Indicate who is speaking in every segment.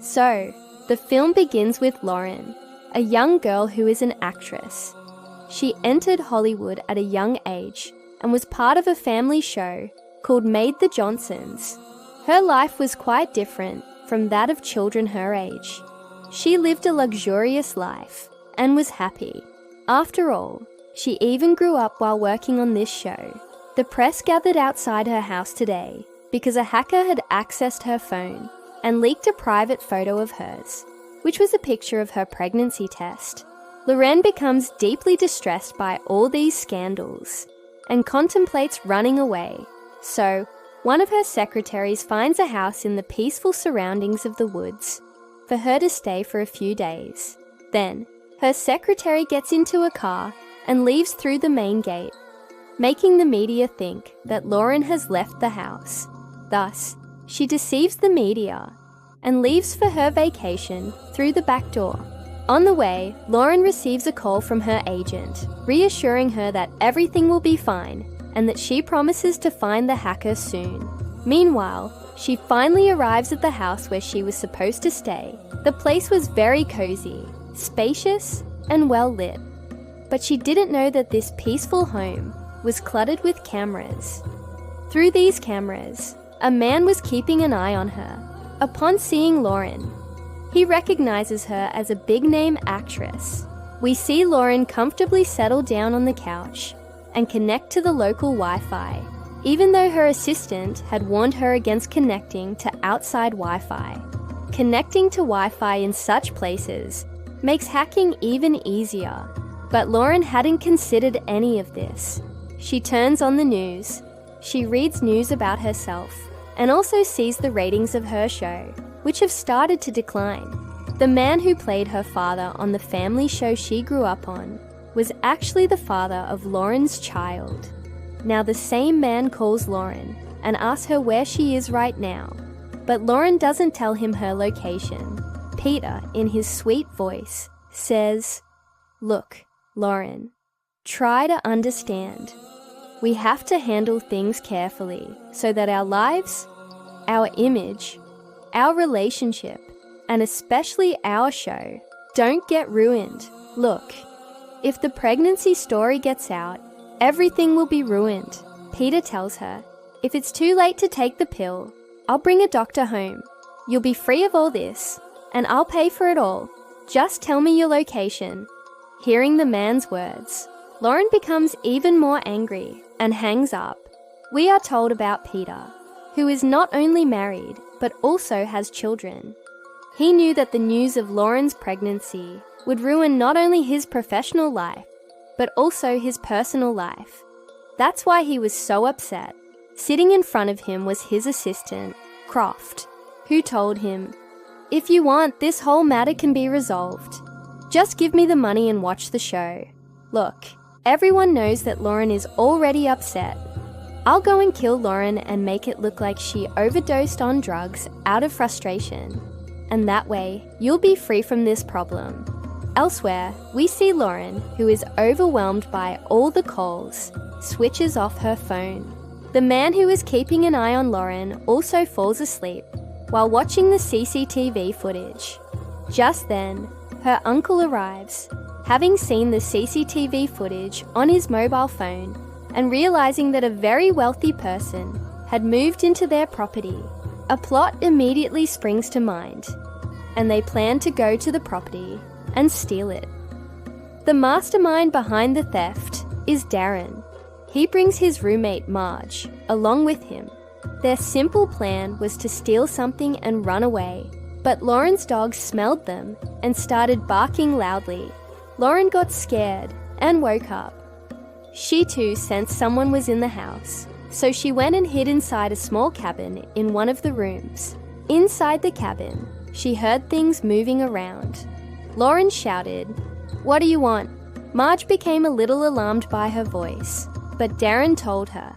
Speaker 1: So, the film begins with Lauren, a young girl who is an actress. She entered Hollywood at a young age and was part of a family show called Made the Johnsons. Her life was quite different from that of children her age. She lived a luxurious life and was happy. After all, she even grew up while working on this show. The press gathered outside her house today because a hacker had accessed her phone and leaked a private photo of hers, which was a picture of her pregnancy test. Lauren becomes deeply distressed by all these scandals and contemplates running away. So, one of her secretaries finds a house in the peaceful surroundings of the woods for her to stay for a few days. Then, her secretary gets into a car and leaves through the main gate, making the media think that Lauren has left the house. Thus, she deceives the media and leaves for her vacation through the back door. On the way, Lauren receives a call from her agent, reassuring her that everything will be fine and that she promises to find the hacker soon. Meanwhile, she finally arrives at the house where she was supposed to stay. The place was very cozy, spacious, and well lit. But she didn't know that this peaceful home was cluttered with cameras. Through these cameras, a man was keeping an eye on her. Upon seeing Lauren, he recognizes her as a big-name actress. We see Lauren comfortably settle down on the couch and connect to the local Wi-Fi, even though her assistant had warned her against connecting to outside Wi-Fi. Connecting to Wi-Fi in such places makes hacking even easier, but Lauren hadn't considered any of this. She turns on the news. She reads news about herself and also sees the ratings of her show, which have started to decline. The man who played her father on the family show she grew up on was actually the father of Lauren's child. Now the same man calls Lauren and asks her where she is right now, but Lauren doesn't tell him her location. Peter, in his sweet voice, says, "Look, Lauren, try to understand. We have to handle things carefully so that our lives, our image, our relationship, and especially our show, don't get ruined. Look, if the pregnancy story gets out, everything will be ruined." Peter tells her, "If it's too late to take the pill, I'll bring a doctor home. You'll be free of all this, and I'll pay for it all. Just tell me your location." Hearing the man's words, Lauren becomes even more angry and hangs up. We are told about Peter, who is not only married, but also has children. He knew that the news of Lauren's pregnancy would ruin not only his professional life, but also his personal life. That's why he was so upset. Sitting in front of him was his assistant, Croft, who told him, "If you want, this whole matter can be resolved. Just give me the money and watch the show. Look, everyone knows that Lauren is already upset. I'll go and kill Lauren and make it look like she overdosed on drugs out of frustration. And that way, you'll be free from this problem." Elsewhere, we see Lauren, who is overwhelmed by all the calls, switches off her phone. The man who is keeping an eye on Lauren also falls asleep while watching the CCTV footage. Just then, her uncle arrives, having seen the CCTV footage on his mobile phone and realizing that a very wealthy person had moved into their property. A plot immediately springs to mind, and they plan to go to the property and steal it. The mastermind behind the theft is Darren. He brings his roommate Marge along with him. Their simple plan was to steal something and run away, but Lauren's dog smelled them and started barking loudly. Lauren got scared and woke up. She too sensed someone was in the house, so she went and hid inside a small cabin in one of the rooms. Inside the cabin, she heard things moving around. Lauren shouted, "What do you want?" Marge became a little alarmed by her voice, but Darren told her,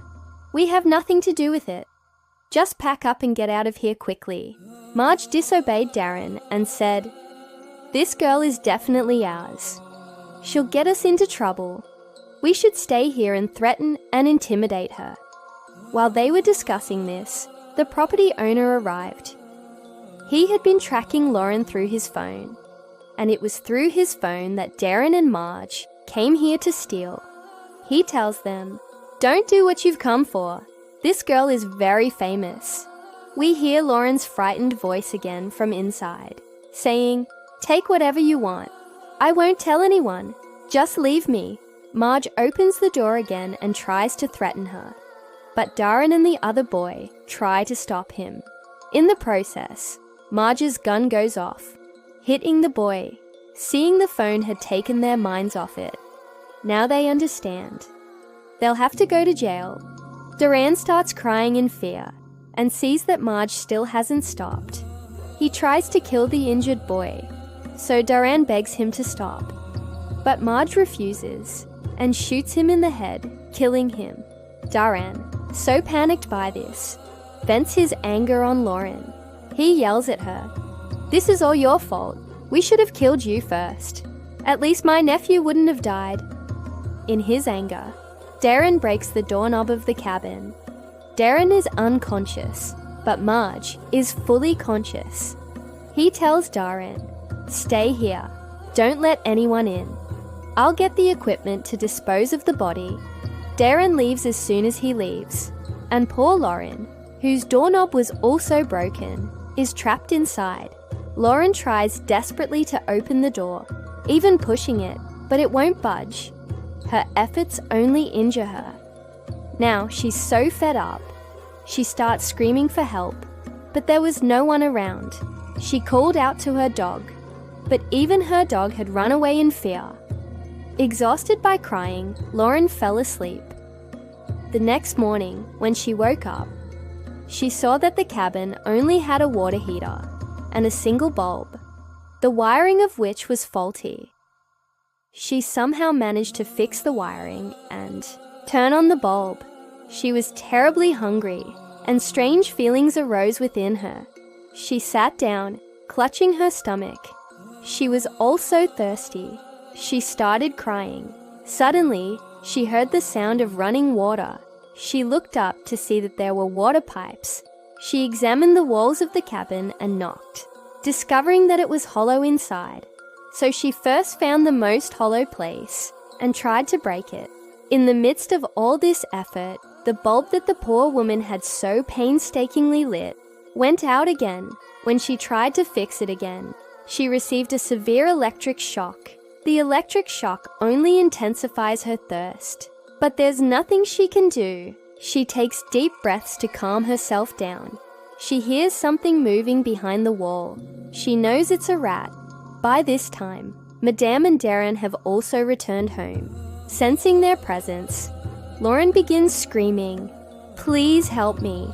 Speaker 1: "We have nothing to do with it. Just pack up and get out of here quickly." Marge disobeyed Darren and said, "This girl is definitely ours. She'll get us into trouble. We should stay here and threaten and intimidate her." While they were discussing this, the property owner arrived. He had been tracking Lauren through his phone, and it was through his phone that Darren and Marge came here to steal. He tells them, "Don't do what you've come for. This girl is very famous." We hear Lauren's frightened voice again from inside, saying, "Take whatever you want. I won't tell anyone. Just leave me." Marge opens the door again and tries to threaten her, but Darren and the other boy try to stop him. In the process, Marge's gun goes off, hitting the boy. Seeing the phone had taken their minds off it. Now they understand. They'll have to go to jail. Darren starts crying in fear and sees that Marge still hasn't stopped. He tries to kill the injured boy, so Darren begs him to stop. But Marge refuses and shoots him in the head, killing him. Darren, so panicked by this, vents his anger on Lauren. He yells at her, "This is all your fault. We should have killed you first. At least my nephew wouldn't have died." In his anger, Darren breaks the doorknob of the cabin. Darren is unconscious, but Marge is fully conscious. He tells Darren, "Stay here. Don't let anyone in. I'll get the equipment to dispose of the body." Darren leaves as soon as he leaves, and poor Lauren, whose doorknob was also broken, is trapped inside. Lauren tries desperately to open the door, even pushing it, but it won't budge. Her efforts only injure her. Now she's so fed up, she starts screaming for help, but there was no one around. She called out to her dog, but even her dog had run away in fear. Exhausted by crying, Lauren fell asleep. The next morning, when she woke up, she saw that the cabin only had a water heater and a single bulb, the wiring of which was faulty. She somehow managed to fix the wiring and turn on the bulb. She was terribly hungry, and strange feelings arose within her. She sat down, clutching her stomach. She was also thirsty. She started crying. Suddenly, she heard the sound of running water. She looked up to see that there were water pipes. She examined the walls of the cabin and knocked, discovering that it was hollow inside. So she first found the most hollow place and tried to break it. In the midst of all this effort, the bulb that the poor woman had so painstakingly lit went out again. When she tried to fix it again, she received a severe electric shock. The electric shock only intensifies her thirst. But there's nothing she can do. She takes deep breaths to calm herself down. She hears something moving behind the wall. She knows it's a rat. By this time, Madame and Darren have also returned home. Sensing their presence, Lauren begins screaming, "Please help me.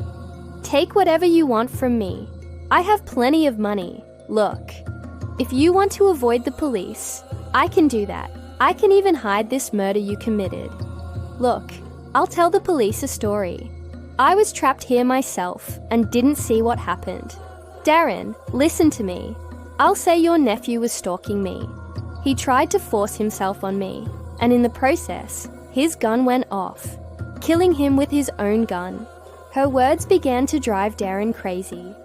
Speaker 1: Take whatever you want from me. I have plenty of money. Look, if you want to avoid the police, I can do that. I can even hide this murder you committed. Look, I'll tell the police a story. I was trapped here myself and didn't see what happened. Darren, listen to me. I'll say your nephew was stalking me. He tried to force himself on me, and in the process, his gun went off, killing him with his own gun." Her words began to drive Darren crazy.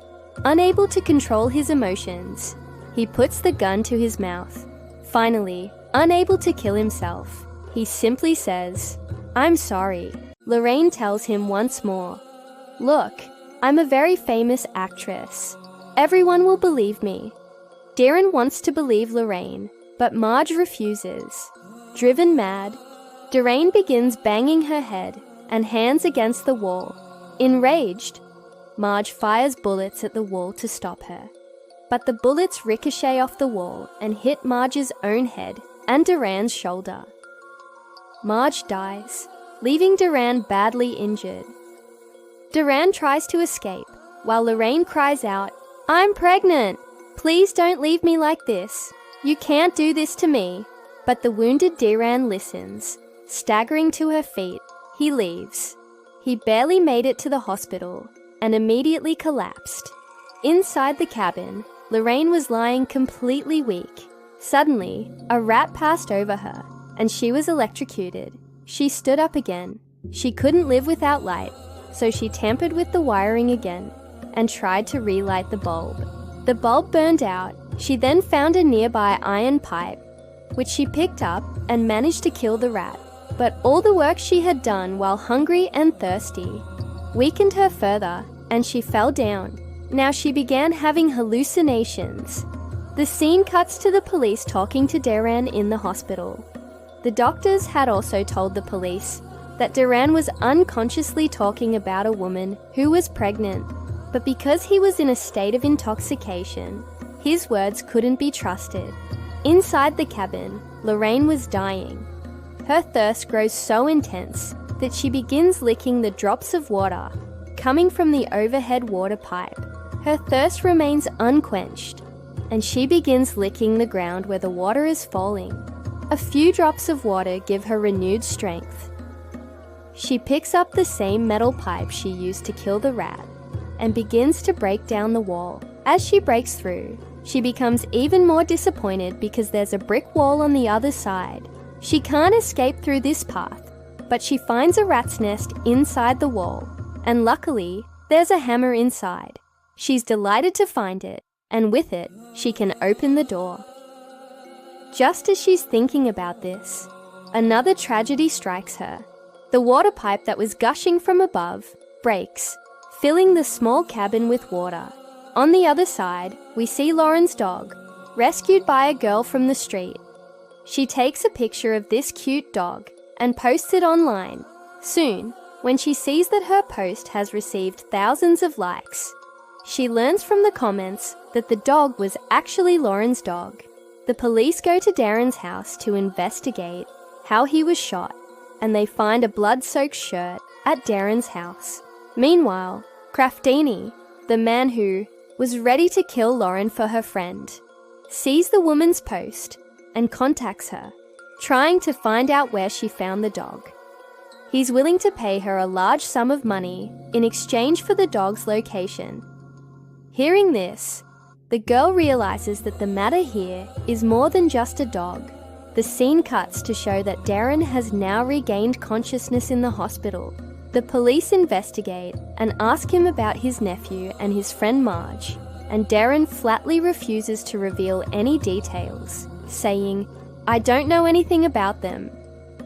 Speaker 1: Unable to control his emotions, he puts the gun to his mouth. Finally, unable to kill himself, he simply says, "I'm sorry." Lorraine tells him once more, "Look, I'm a very famous actress. Everyone will believe me." Darren wants to believe Lorraine, but Marge refuses. Driven mad, Darren begins banging her head and hands against the wall. Enraged, Marge fires bullets at the wall to stop her. But the bullets ricochet off the wall and hit Marge's own head and Duran's shoulder. Marge dies, leaving Duran badly injured. Duran tries to escape, while Lorraine cries out, "I'm pregnant! Please don't leave me like this. You can't do this to me." But the wounded Duran listens. Staggering to her feet, he leaves. He barely made it to the hospital and immediately collapsed. Inside the cabin, Lorraine was lying completely weak. Suddenly, a rat passed over her, and she was electrocuted. She stood up again. She couldn't live without light, so she tampered with the wiring again and tried to relight the bulb. The bulb burned out. She then found a nearby iron pipe, which she picked up and managed to kill the rat. But all the work she had done while hungry and thirsty weakened her further, and she fell down. Now she began having hallucinations. The scene cuts to the police talking to Darren in the hospital. The doctors had also told the police that Darren was unconsciously talking about a woman who was pregnant, but because he was in a state of intoxication, his words couldn't be trusted. Inside the cabin, Lorraine was dying. Her thirst grows so intense that she begins licking the drops of water coming from the overhead water pipe. Her thirst remains unquenched, and she begins licking the ground where the water is falling. A few drops of water give her renewed strength. She picks up the same metal pipe she used to kill the rat and begins to break down the wall. As she breaks through, she becomes even more disappointed because there's a brick wall on the other side. She can't escape through this path, but she finds a rat's nest inside the wall, and luckily, there's a hammer inside. She's delighted to find it, and with it, she can open the door. Just as she's thinking about this, another tragedy strikes her. The water pipe that was gushing from above breaks, filling the small cabin with water. On the other side, we see Lauren's dog, rescued by a girl from the street. She takes a picture of this cute dog and posts it online. Soon, when she sees that her post has received thousands of likes, she learns from the comments that the dog was actually Lauren's dog. The police go to Darren's house to investigate how he was shot, and they find a blood-soaked shirt at Darren's house. Meanwhile, Craftini, the man who was ready to kill Lauren for her friend, sees the woman's post and contacts her, trying to find out where she found the dog. He's willing to pay her a large sum of money in exchange for the dog's location. Hearing this, the girl realizes that the matter here is more than just a dog. The scene cuts to show that Darren has now regained consciousness in the hospital. The police investigate and ask him about his nephew and his friend Marge, and Darren flatly refuses to reveal any details, saying, "I don't know anything about them."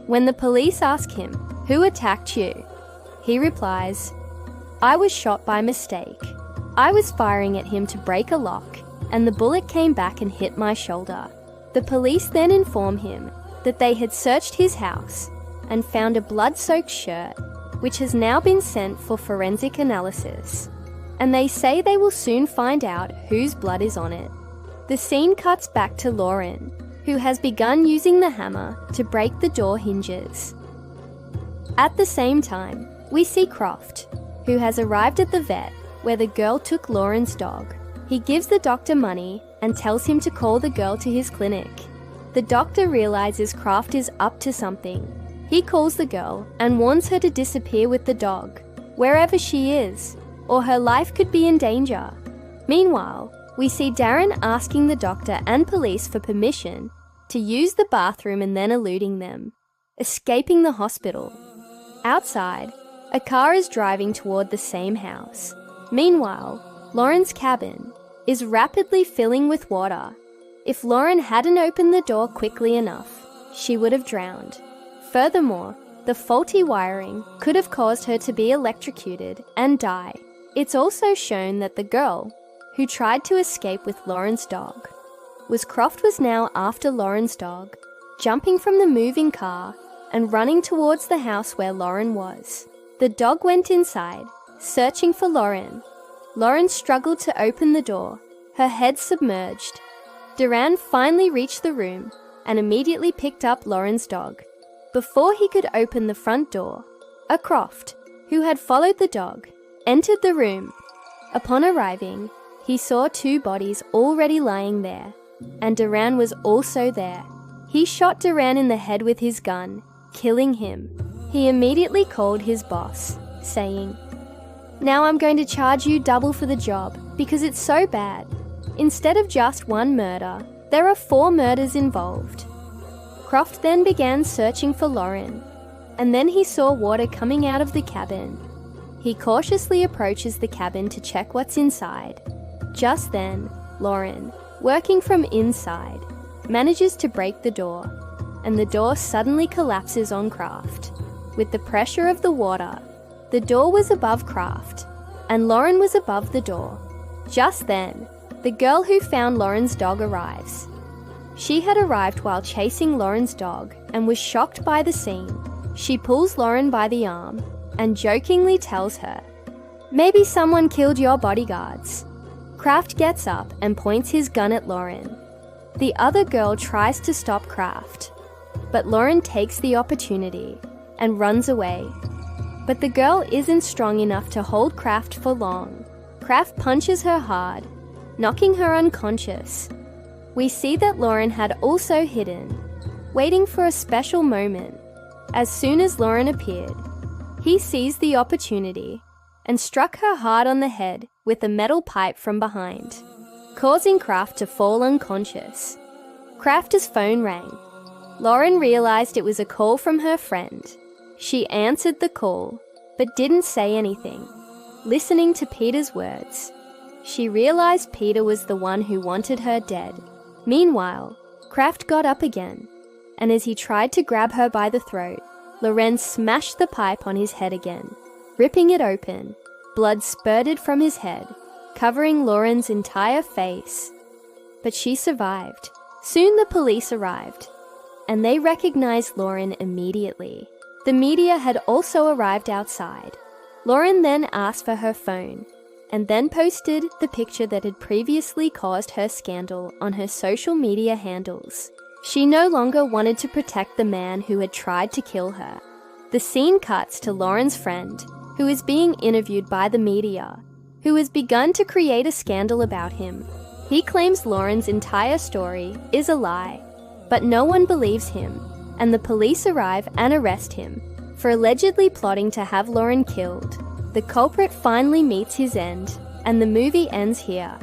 Speaker 1: When the police ask him, "Who attacked you?" he replies, "I was shot by mistake. I was firing at him to break a lock, and the bullet came back and hit my shoulder." The police then inform him that they had searched his house and found a blood-soaked shirt, which has now been sent for forensic analysis, and they say they will soon find out whose blood is on it. The scene cuts back to Lauren, who has begun using the hammer to break the door hinges. At the same time, we see Croft, who has arrived at the vet where the girl took Lauren's dog. He gives the doctor money and tells him to call the girl to his clinic. The doctor realizes Croft is up to something. He calls the girl and warns her to disappear with the dog, wherever she is, or her life could be in danger. Meanwhile, we see Darren asking the doctor and police for permission to use the bathroom and then eluding them, escaping the hospital. Outside, a car is driving toward the same house. Meanwhile, Lauren's cabin is rapidly filling with water. If Lauren hadn't opened the door quickly enough, she would have drowned. Furthermore, the faulty wiring could have caused her to be electrocuted and die. It's also shown that the girl, who tried to escape with Lauren's dog, Croft was now after Lauren's dog, jumping from the moving car and running towards the house where Lauren was. The dog went inside, searching for Lauren. Lauren struggled to open the door, her head submerged. Duran finally reached the room and immediately picked up Lauren's dog. Before he could open the front door, a Croft, who had followed the dog, entered the room. Upon arriving, he saw two bodies already lying there, and Duran was also there. He shot Duran in the head with his gun, killing him. He immediately called his boss, saying, "Now I'm going to charge you double for the job because it's so bad. Instead of just one murder, there are 4 murders involved." Croft then began searching for Lauren, and then he saw water coming out of the cabin. He cautiously approaches the cabin to check what's inside. Just then, Lauren, working from inside, manages to break the door, and the door suddenly collapses on Kraft. With the pressure of the water, the door was above Kraft, and Lauren was above the door. Just then, the girl who found Lauren's dog arrives. She had arrived while chasing Lauren's dog and was shocked by the scene. She pulls Lauren by the arm and jokingly tells her, "Maybe someone killed your bodyguards." Kraft gets up and points his gun at Lauren. The other girl tries to stop Kraft, but Lauren takes the opportunity and runs away. But the girl isn't strong enough to hold Kraft for long. Kraft punches her hard, knocking her unconscious. We see that Lauren had also hidden, waiting for a special moment. As soon as Lauren appeared, he seized the opportunity and struck her hard on the head with a metal pipe from behind, causing Kraft to fall unconscious. Kraft's phone rang. Lauren realized it was a call from her friend. She answered the call, but didn't say anything, listening to Peter's words. She realized Peter was the one who wanted her dead. Meanwhile, Kraft got up again, and as he tried to grab her by the throat, Loren smashed the pipe on his head again. Ripping it open, blood spurted from his head, covering Lauren's entire face. But she survived. Soon the police arrived, and they recognized Lauren immediately. The media had also arrived outside. Lauren then asked for her phone, and then posted the picture that had previously caused her scandal on her social media handles. She no longer wanted to protect the man who had tried to kill her. The scene cuts to Lauren's friend, who is being interviewed by the media, who has begun to create a scandal about him. He claims Lauren's entire story is a lie, but no one believes him, and the police arrive and arrest him for allegedly plotting to have Lauren killed. The culprit finally meets his end, and the movie ends here.